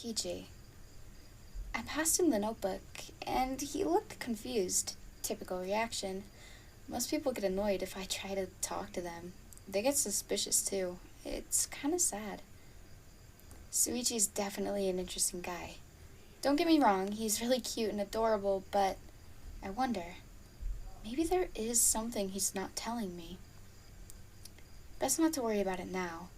Kokichi. I passed him the notebook, and he looked confused. Typical reaction. Most people get annoyed if I try to talk to them. They get suspicious too. It's kind of sad. Shuichi's definitely an interesting guy. Don't get me wrong, he's really cute and adorable, but I wonder, maybe there is something he's not telling me. Best not to worry about it now.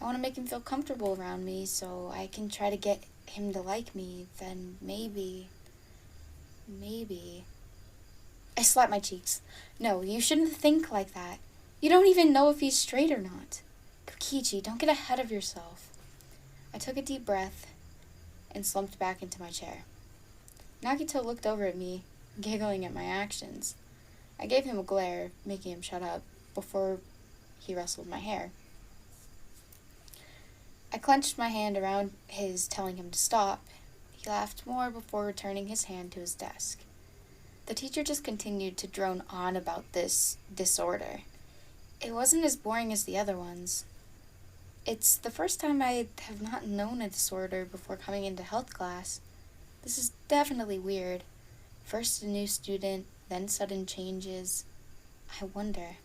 I want to make him feel comfortable around me so I can try to get him to like me, then maybe... I slapped my cheeks. No, you shouldn't think like that. You don't even know if he's straight or not. Kokichi, don't get ahead of yourself. I took a deep breath and slumped back into my chair. Nagito looked over at me, giggling at my actions. I gave him a glare, making him shut up, before he rustled my hair. I clenched my hand around his, telling him to stop. He laughed more before returning his hand to his desk. The teacher just continued to drone on about this disorder. It wasn't as boring as the other ones. It's the first time I have not known a disorder before coming into health class. This is definitely weird. First a new student, then sudden changes. I wonder.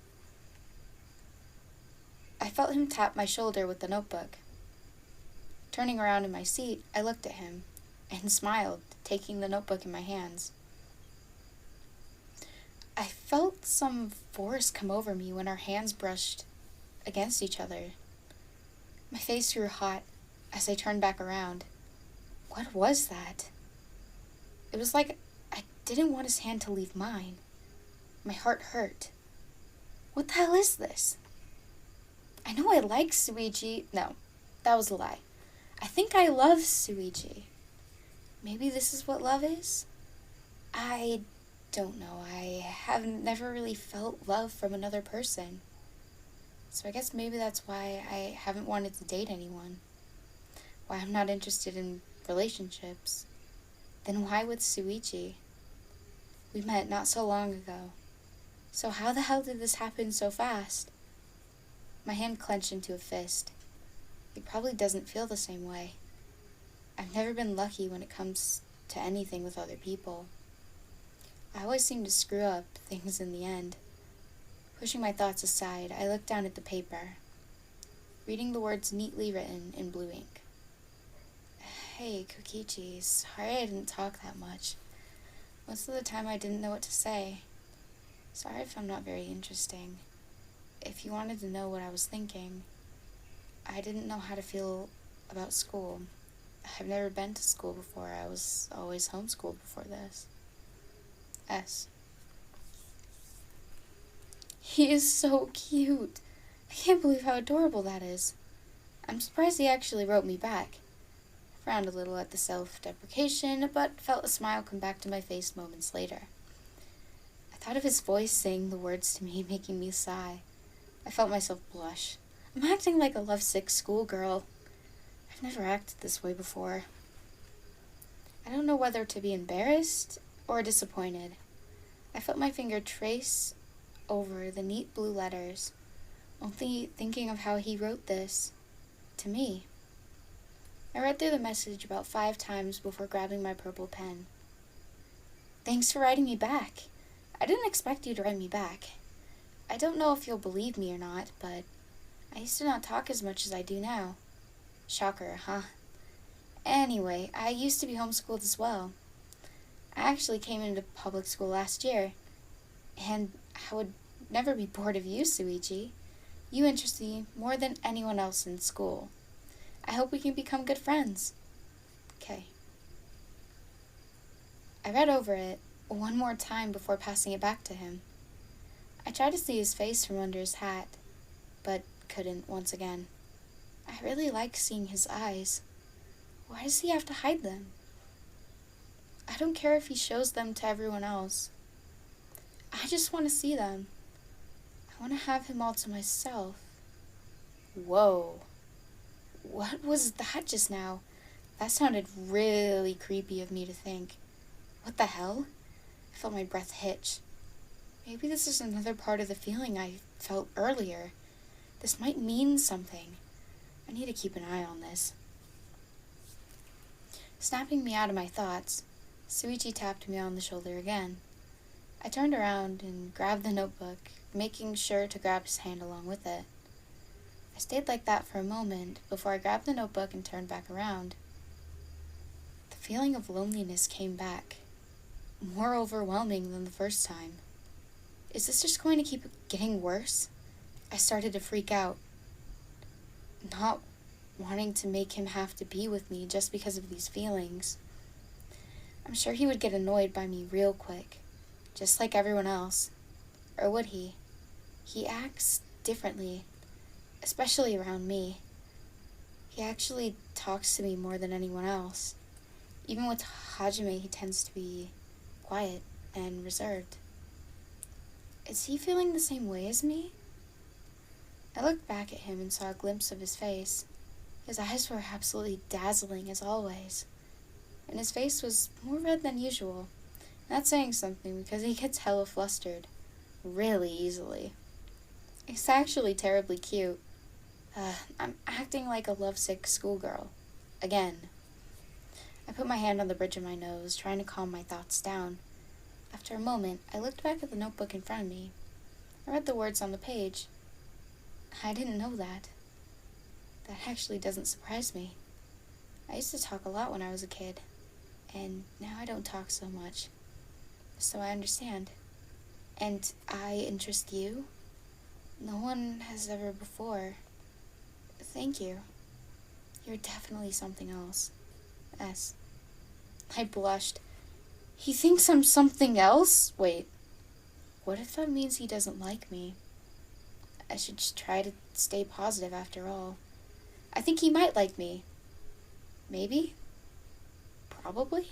I felt him tap my shoulder with the notebook. Turning around in my seat, I looked at him and smiled, taking the notebook in my hands. I felt some force come over me when our hands brushed against each other. My face grew hot as I turned back around. What was that? It was like I didn't want his hand to leave mine. My heart hurt. What the hell is this? I know I like Shuichi. No, that was a lie. I think I love Shuichi. Maybe this is what love is? I don't know. I have never really felt love from another person. So I guess maybe that's why I haven't wanted to date anyone. Why I'm not interested in relationships. Then why with Shuichi? We met not so long ago. So how the hell did this happen so fast? My hand clenched into a fist. He probably doesn't feel the same way. I've never been lucky when it comes to anything with other people. I always seem to screw up things in the end. Pushing my thoughts aside, I looked down at the paper, reading the words neatly written in blue ink. Hey, Kokichi, sorry I didn't talk that much. Most of the time I didn't know what to say. Sorry if I'm not very interesting. If you wanted to know what I was thinking, I didn't know how to feel about school. I've never been to school before. I was always homeschooled before this. S. He is so cute. I can't believe how adorable that is. I'm surprised he actually wrote me back. I frowned a little at the self-deprecation, but felt a smile come back to my face moments later. I thought of his voice saying the words to me, making me sigh. I felt myself blush. I'm acting like a lovesick schoolgirl. I've never acted this way before. I don't know whether to be embarrassed or disappointed. I felt my finger trace over the neat blue letters, only thinking of how he wrote this to me. I read through the message about 5 times before grabbing my purple pen. Thanks for writing me back. I didn't expect you to write me back. I don't know if you'll believe me or not, but I used to not talk as much as I do now. Shocker, huh? Anyway, I used to be homeschooled as well. I actually came into public school last year, and I would never be bored of you, Shuichi. You interest me more than anyone else in school. I hope we can become good friends. Okay. I read over it one more time before passing it back to him. I tried to see his face from under his hat, but couldn't once again. I really like seeing his eyes. Why does he have to hide them? I don't care if he shows them to everyone else. I just want to see them. I want to have him all to myself. Whoa. What was that just now? That sounded really creepy of me to think. What the hell? I felt my breath hitch. Maybe this is another part of the feeling I felt earlier. This might mean something. I need to keep an eye on this. Snapping me out of my thoughts, Shuichi tapped me on the shoulder again. I turned around and grabbed the notebook, making sure to grab his hand along with it. I stayed like that for a moment before I grabbed the notebook and turned back around. The feeling of loneliness came back, more overwhelming than the first time. Is this just going to keep getting worse? I started to freak out, not wanting to make him have to be with me just because of these feelings. I'm sure he would get annoyed by me real quick, just like everyone else. Or would he? He acts differently, especially around me. He actually talks to me more than anyone else. Even with Hajime, he tends to be quiet and reserved. Is he feeling the same way as me? I looked back at him and saw a glimpse of his face. His eyes were absolutely dazzling as always, and his face was more red than usual. That's saying something because he gets hella flustered really easily. He's actually terribly cute. I'm acting like a lovesick schoolgirl. Again. I put my hand on the bridge of my nose, trying to calm my thoughts down. After a moment, I looked back at the notebook in front of me. I read the words on the page. I didn't know that. That actually doesn't surprise me. I used to talk a lot when I was a kid, and now I don't talk so much. So I understand. And I interest you? No one has ever before. Thank you. You're definitely something else. S. I blushed. He thinks I'm something else? Wait. What if that means he doesn't like me? I should just try to stay positive after all. I think he might like me. Maybe? Probably?